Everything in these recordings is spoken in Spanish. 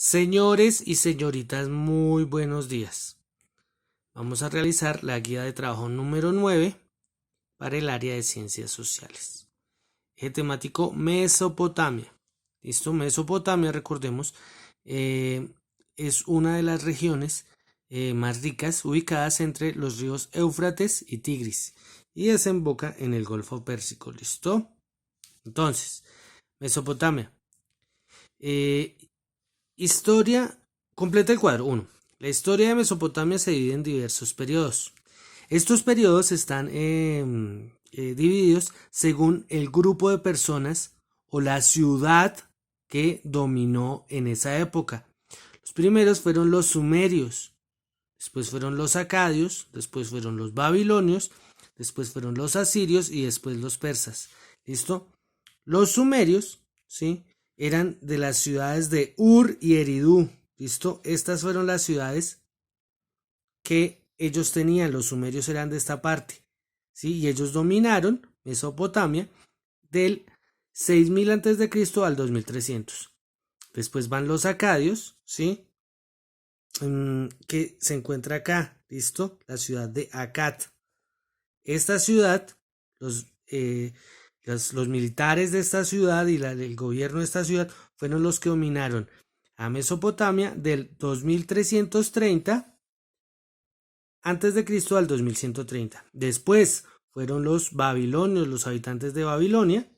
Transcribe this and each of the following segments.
Señores y señoritas, muy buenos días. Vamos a realizar la guía de trabajo número 9 para el área de ciencias sociales. Eje temático Mesopotamia. ¿Listo? Mesopotamia, recordemos, es una de las regiones más ricas ubicadas entre los ríos Éufrates y Tigris y desemboca en el Golfo Pérsico. ¿Listo? Entonces, Mesopotamia. Historia. Completa el cuadro. 1. La historia de Mesopotamia se divide en diversos periodos. Estos periodos están divididos según el grupo de personas o la ciudad que dominó en esa época. Los primeros fueron los sumerios, después fueron los acadios, después fueron los babilonios, después fueron los asirios y después los persas. ¿Listo? Los sumerios, ¿sí?, eran de las ciudades de Ur y Eridú. ¿Listo? Estas fueron las ciudades que ellos tenían. Los sumerios eran de esta parte, ¿sí? Y ellos dominaron Mesopotamia del 6000 a.C. al 2300. Después van los acadios, ¿sí? Que se encuentra acá, ¿listo? La ciudad de Akkad. Esta ciudad, los militares de esta ciudad y el gobierno de esta ciudad fueron los que dominaron a Mesopotamia del 2330 antes de Cristo al 2130. Después fueron los babilonios, los habitantes de Babilonia,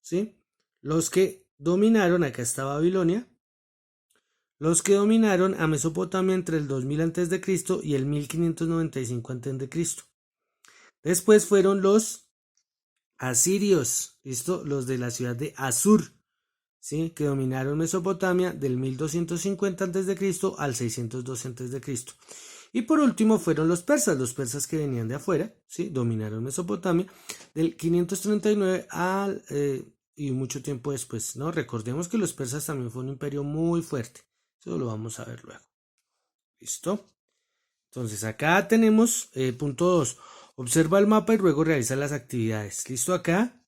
¿sí?, los que dominaron, acá está Babilonia, los que dominaron a Mesopotamia entre el 2000 antes de Cristo y el 1595 antes de Cristo. Después fueron los asirios, ¿listo? Los de la ciudad de Asur, ¿sí?, que dominaron Mesopotamia del 1250 a.C. al 612 a.C. Y por último fueron los persas que venían de afuera, ¿sí?, dominaron Mesopotamia del 539 al y mucho tiempo después, ¿no? Recordemos que los persas también fue un imperio muy fuerte. Eso lo vamos a ver luego. ¿Listo? Entonces acá tenemos punto 2. Observa el mapa y luego realiza las actividades. ¿Listo? Acá.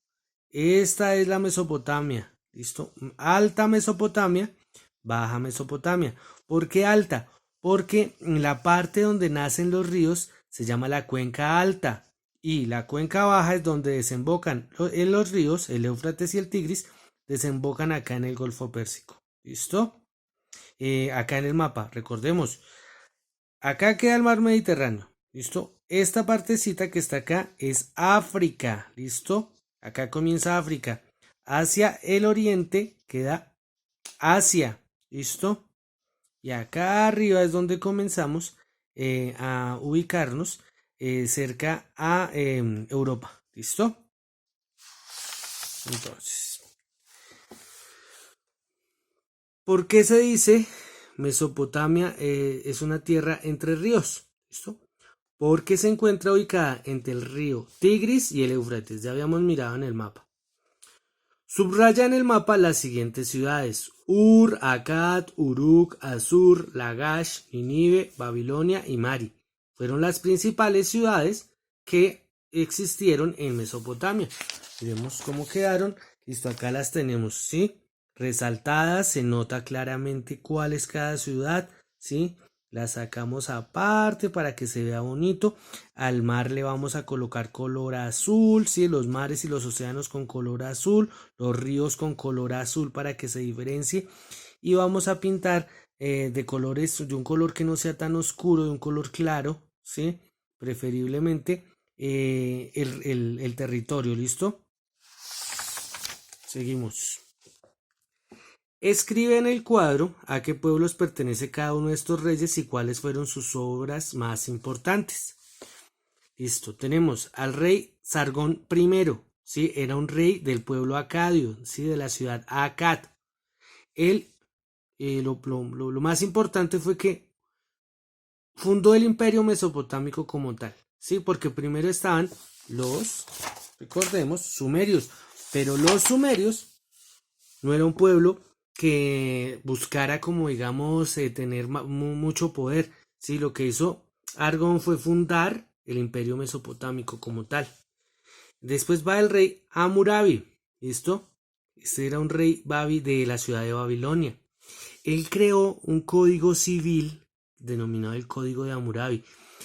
Esta es la Mesopotamia. ¿Listo? Alta Mesopotamia, baja Mesopotamia. ¿Por qué alta? Porque la parte donde nacen los ríos se llama la cuenca alta y la cuenca baja es donde desembocan los ríos, el Éufrates y el Tigris, desembocan acá en el Golfo Pérsico. ¿Listo? Acá en el mapa, recordemos, acá queda el mar Mediterráneo. ¿Listo? Esta partecita que está acá es África. ¿Listo? Acá comienza África. Hacia el oriente queda Asia. ¿Listo? Y acá arriba es donde comenzamos a ubicarnos cerca a Europa. ¿Listo? Entonces, ¿por qué se dice Mesopotamia es una tierra entre ríos? ¿Listo? Porque se encuentra ubicada entre el río Tigris y el Éufrates. Ya habíamos mirado en el mapa. Subraya en el mapa las siguientes ciudades: Ur, Akkad, Uruk, Asur, Lagash, Nínive, Babilonia y Mari. Fueron las principales ciudades que existieron en Mesopotamia. Miremos cómo quedaron. Listo, acá las tenemos, ¿sí?, resaltadas. Se nota claramente cuál es cada ciudad, ¿sí? La sacamos aparte para que se vea bonito. Al mar le vamos a colocar color azul, ¿sí? Los mares y los océanos con color azul, los ríos con color azul para que se diferencie. Y vamos a pintar de colores, de un color que no sea tan oscuro, de un color claro, ¿sí? Preferiblemente el territorio. ¿Listo? Seguimos. Escribe en el cuadro a qué pueblos pertenece cada uno de estos reyes y cuáles fueron sus obras más importantes. Listo, tenemos al rey Sargón I, ¿sí? Era un rey del pueblo acadio, ¿sí?, de la ciudad Akkad. Él, lo más importante fue que fundó el imperio mesopotámico como tal, ¿sí? Porque primero estaban los, recordemos, sumerios, pero los sumerios no era un pueblo que buscara, como digamos, tener mucho poder, ¿sí? Lo que hizo Argón fue fundar el imperio mesopotámico como tal. Después va el rey Hammurabi, ¿listo? Este era un rey Babi de la ciudad de Babilonia. Él creó un código civil denominado el Código de Hammurabi.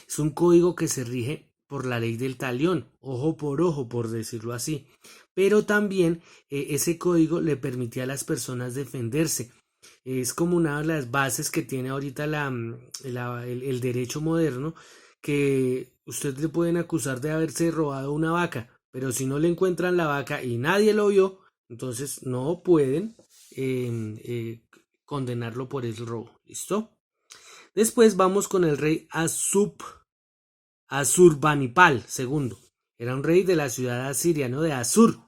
Es un código que se rige por la ley del talión, ojo, por decirlo así. Pero también ese código le permitía a las personas defenderse. Es como una de las bases que tiene ahorita el derecho moderno, que usted le pueden acusar de haberse robado una vaca, pero si no le encuentran la vaca y nadie lo vio, entonces no pueden condenarlo por el robo. ¿Listo? Después vamos con el rey Asurbanipal II. Era un rey de la ciudad asiria, ¿no? De Asur.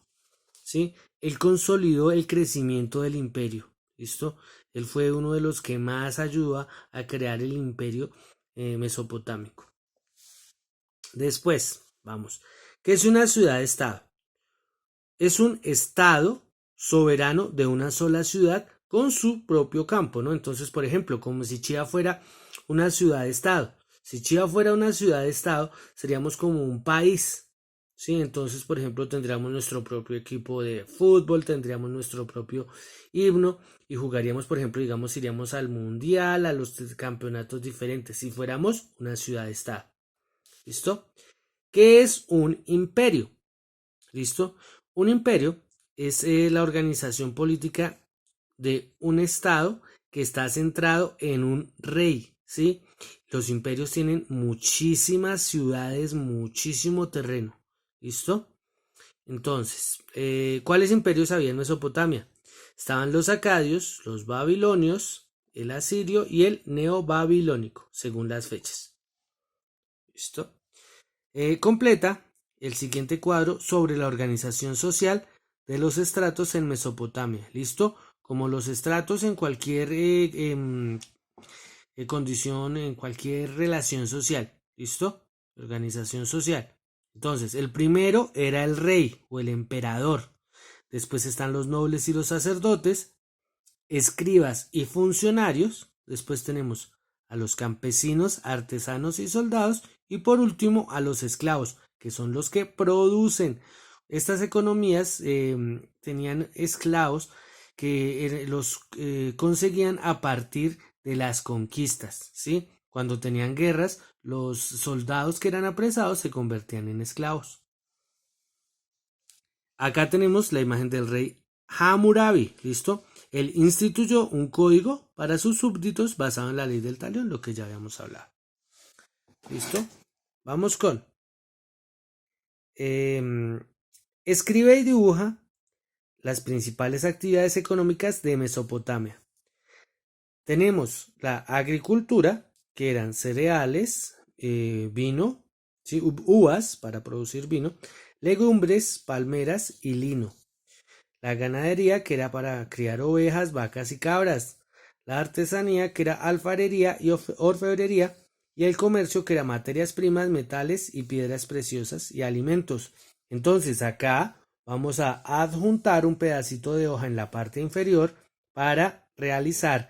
¿Sí? Él consolidó el crecimiento del imperio. ¿Listo? Él fue uno de los que más ayudó a crear el imperio mesopotámico. Después, vamos. ¿Qué es una ciudad-estado? Es un estado soberano de una sola ciudad con su propio campo, ¿no? Entonces, por ejemplo, como si Chía fuera una ciudad-estado. Si Chía fuera una ciudad-estado, seríamos como un país, ¿sí? Entonces, por ejemplo, tendríamos nuestro propio equipo de fútbol, tendríamos nuestro propio himno y jugaríamos, por ejemplo, digamos, iríamos al mundial, a los campeonatos diferentes, si fuéramos una ciudad-estado. ¿Listo? ¿Qué es un imperio? ¿Listo? Un imperio es la organización política de un estado que está centrado en un rey, ¿sí? Los imperios tienen muchísimas ciudades, muchísimo terreno, ¿listo? Entonces, ¿cuáles imperios había en Mesopotamia? Estaban los acadios, los babilonios, el asirio y el neobabilónico, según las fechas. ¿Listo? Completa el siguiente cuadro sobre la organización social de los estratos en Mesopotamia. ¿Listo? Como los estratos en cualquier condición, en cualquier relación social. ¿Listo? Organización social. Entonces, el primero era el rey o el emperador. Después están los nobles y los sacerdotes, escribas y funcionarios. Después tenemos a los campesinos, artesanos y soldados. Y por último, a los esclavos, que son los que producen. Estas economías tenían esclavos que los conseguían a partir de las conquistas, ¿sí? Cuando tenían guerras, los soldados que eran apresados se convertían en esclavos. Acá tenemos la imagen del rey Hammurabi, ¿listo? Él instituyó un código para sus súbditos basado en la ley del talión, lo que ya habíamos hablado. ¿Listo? Vamos con escribe y dibuja las principales actividades económicas de Mesopotamia. Tenemos la agricultura, que eran cereales, vino, ¿sí? Uvas para producir vino, legumbres, palmeras y lino. La ganadería, que era para criar ovejas, vacas y cabras. La artesanía, que era alfarería y orfebrería. Y el comercio, que era materias primas, metales y piedras preciosas y alimentos. Entonces acá vamos a adjuntar un pedacito de hoja en la parte inferior para realizar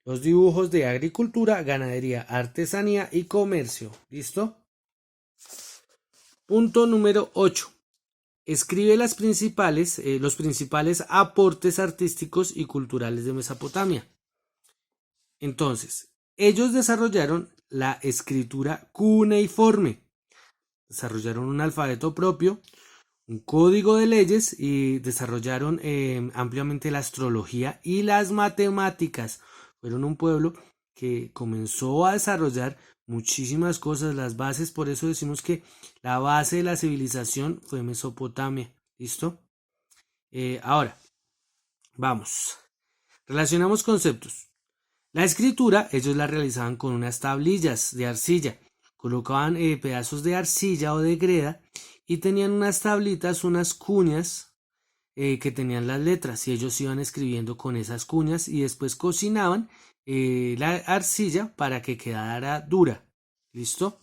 los dibujos de agricultura, ganadería, artesanía y comercio. ¿Listo? Punto número 8. Escribe los principales aportes artísticos y culturales de Mesopotamia. Entonces, ellos desarrollaron la escritura cuneiforme, desarrollaron un alfabeto propio, un código de leyes y desarrollaron ampliamente la astrología y las matemáticas. Fueron un pueblo que comenzó a desarrollar muchísimas cosas, las bases, por eso decimos que la base de la civilización fue Mesopotamia. ¿Listo? Ahora, vamos. Relacionamos conceptos. La escritura, ellos la realizaban con unas tablillas de arcilla. Colocaban pedazos de arcilla o de greda y tenían unas tablitas, unas cuñas que tenían las letras y ellos iban escribiendo con esas cuñas y después cocinaban la arcilla para que quedara dura. ¿Listo?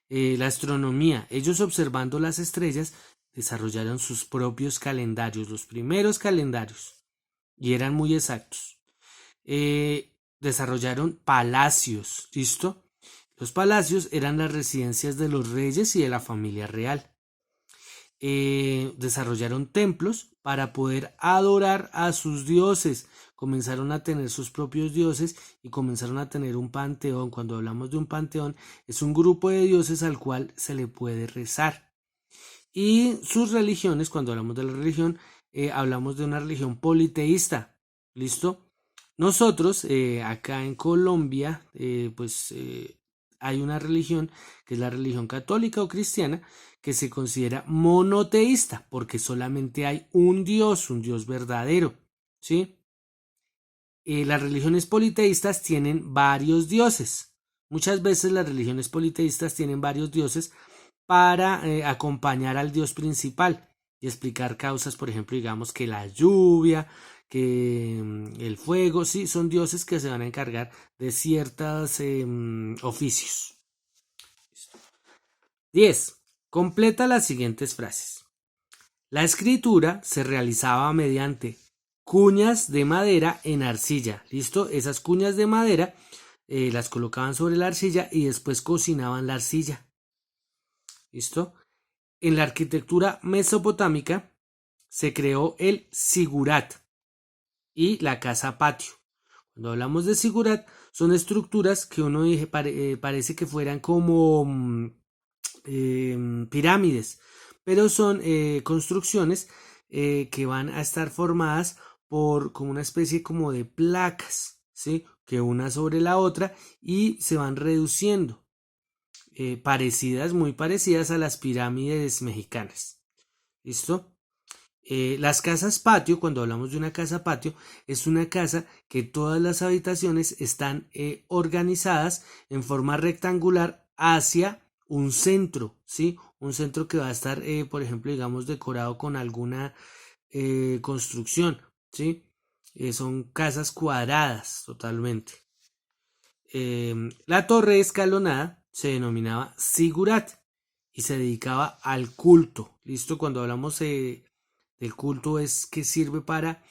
La astronomía, ellos observando las estrellas desarrollaron sus propios calendarios, los primeros calendarios, y eran muy exactos. Desarrollaron palacios, ¿listo? Los palacios eran las residencias de los reyes y de la familia real. Desarrollaron templos para poder adorar a sus dioses, comenzaron a tener sus propios dioses y comenzaron a tener un panteón. Cuando hablamos de un panteón, es un grupo de dioses al cual se le puede rezar. Y sus religiones, cuando hablamos de la religión, hablamos de una religión politeísta. ¿Listo? Nosotros, acá en Colombia, hay una religión que es la religión católica o cristiana, que se considera monoteísta, porque solamente hay un Dios verdadero, ¿sí? Las religiones politeístas tienen varios dioses. Muchas veces las religiones politeístas tienen varios dioses para acompañar al dios principal y explicar causas, por ejemplo, digamos que la lluvia, que el fuego, sí, son dioses que se van a encargar de ciertos oficios. 10. Completa las siguientes frases. La escritura se realizaba mediante cuñas de madera en arcilla. ¿Listo? Esas cuñas de madera las colocaban sobre la arcilla y después cocinaban la arcilla. ¿Listo? En la arquitectura mesopotámica se creó el sigurat y la casa patio. Cuando hablamos de sigurat, son estructuras que uno parece que fueran como pirámides, pero son construcciones que van a estar formadas por como una especie como de placas, ¿sí? Que una sobre la otra y se van reduciendo, muy parecidas a las pirámides mexicanas. ¿Listo? Las casas patio, cuando hablamos de una casa patio, es una casa que todas las habitaciones están organizadas en forma rectangular hacia un centro, ¿sí? Un centro que va a estar, por ejemplo, digamos, decorado con alguna construcción, ¿sí? Son casas cuadradas totalmente. La torre escalonada se denominaba sigurat y se dedicaba al culto. ¿Listo? Cuando hablamos del culto es que sirve para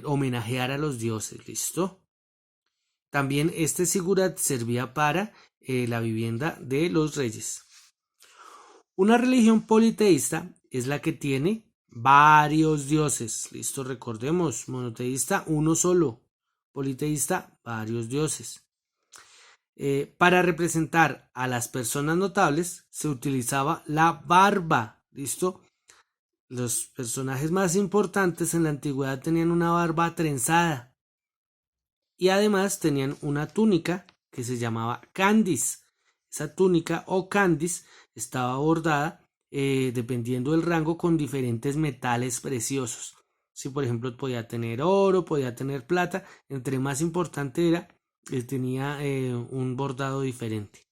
homenajear a los dioses. ¿Listo? También este sigurat servía para la vivienda de los reyes. Una religión politeísta es la que tiene varios dioses. ¿Listo? Recordemos, monoteísta, uno solo. Politeísta, varios dioses. Para representar a las personas notables se utilizaba la barba. ¿Listo? Los personajes más importantes en la antigüedad tenían una barba trenzada y además tenían una túnica que se llamaba candis. Esa túnica o candis estaba bordada dependiendo del rango con diferentes metales preciosos. Si por ejemplo podía tener oro, podía tener plata, entre más importante era, tenía un bordado diferente.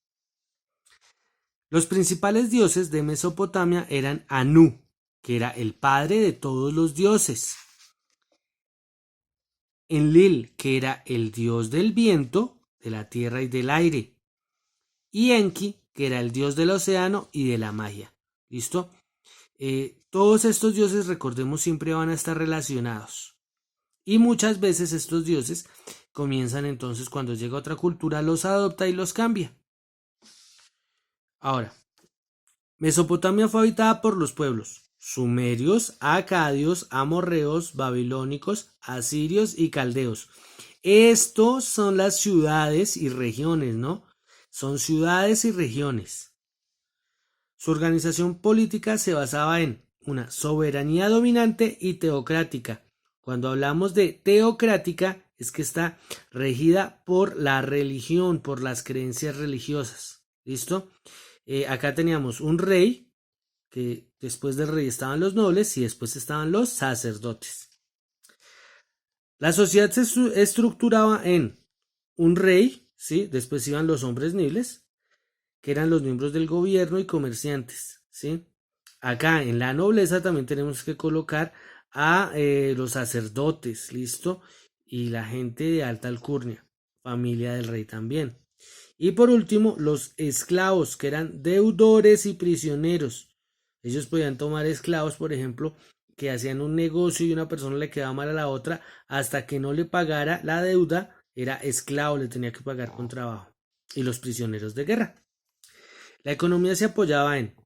Los principales dioses de Mesopotamia eran Anu, que era el padre de todos los dioses. Enlil, que era el dios del viento, de la tierra y del aire. Y Enki, que era el dios del océano y de la magia. ¿Listo? Todos estos dioses, recordemos, siempre van a estar relacionados. Y muchas veces estos dioses comienzan entonces, cuando llega otra cultura, los adopta y los cambia. Ahora, Mesopotamia fue habitada por los pueblos sumerios, acadios, amorreos, babilónicos, asirios y caldeos. Estos son las ciudades y regiones, ¿no? Son ciudades y regiones. Su organización política se basaba en una soberanía dominante y teocrática. Cuando hablamos de teocrática, es que está regida por la religión, por las creencias religiosas. ¿Listo? Acá teníamos un rey, que después del rey estaban los nobles y después estaban los sacerdotes. La sociedad se estructuraba en un rey, ¿sí? Después iban los hombres nobles, que eran los miembros del gobierno y comerciantes, ¿sí? Acá en la nobleza también tenemos que colocar a los sacerdotes, ¿listo? Y la gente de alta alcurnia, familia del rey también. Y por último, los esclavos, que eran deudores y prisioneros. Ellos podían tomar esclavos, por ejemplo, que hacían un negocio y una persona le quedaba mal a la otra, hasta que no le pagara la deuda, era esclavo, le tenía que pagar con trabajo. Y los prisioneros de guerra. La economía se apoyaba en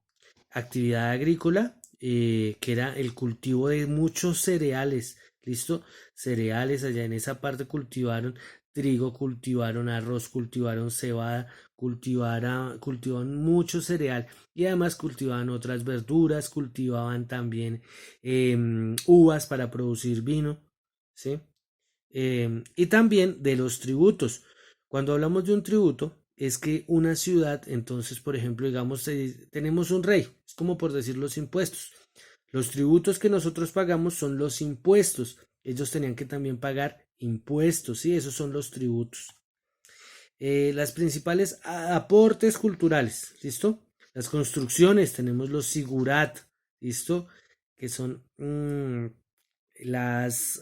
actividad agrícola, que era el cultivo de muchos cereales. ¿listo? Cereales, allá en esa parte cultivaron trigo, cultivaron arroz, cultivaron cebada, cultivaban mucho cereal y además cultivaban otras verduras, cultivaban también uvas para producir vino, ¿sí? Y también de los tributos. Cuando hablamos de un tributo, es que una ciudad, entonces, por ejemplo, digamos, tenemos un rey, es como por decir los impuestos. Los tributos que nosotros pagamos son los impuestos. Ellos tenían que también pagar impuestos, ¿sí? Esos son los tributos. Las principales aportes culturales, ¿listo? Las construcciones, tenemos los sigurat, ¿listo? Que son las,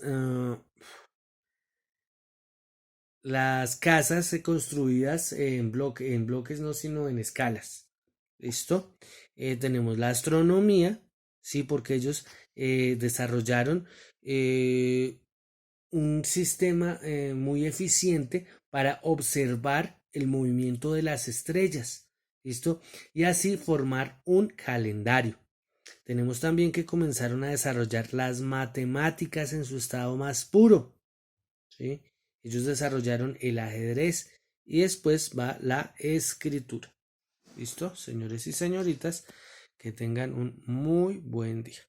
las casas construidas en bloques no, sino en escalas, ¿listo? Tenemos la astronomía, ¿sí? Porque ellos desarrollaron un sistema muy eficiente para observar el movimiento de las estrellas, ¿listo? Y así formar un calendario. Tenemos también que comenzaron a desarrollar las matemáticas en su estado más puro, ¿sí? Ellos desarrollaron el ajedrez y después va la escritura. ¿Listo? Señores y señoritas, que tengan un muy buen día.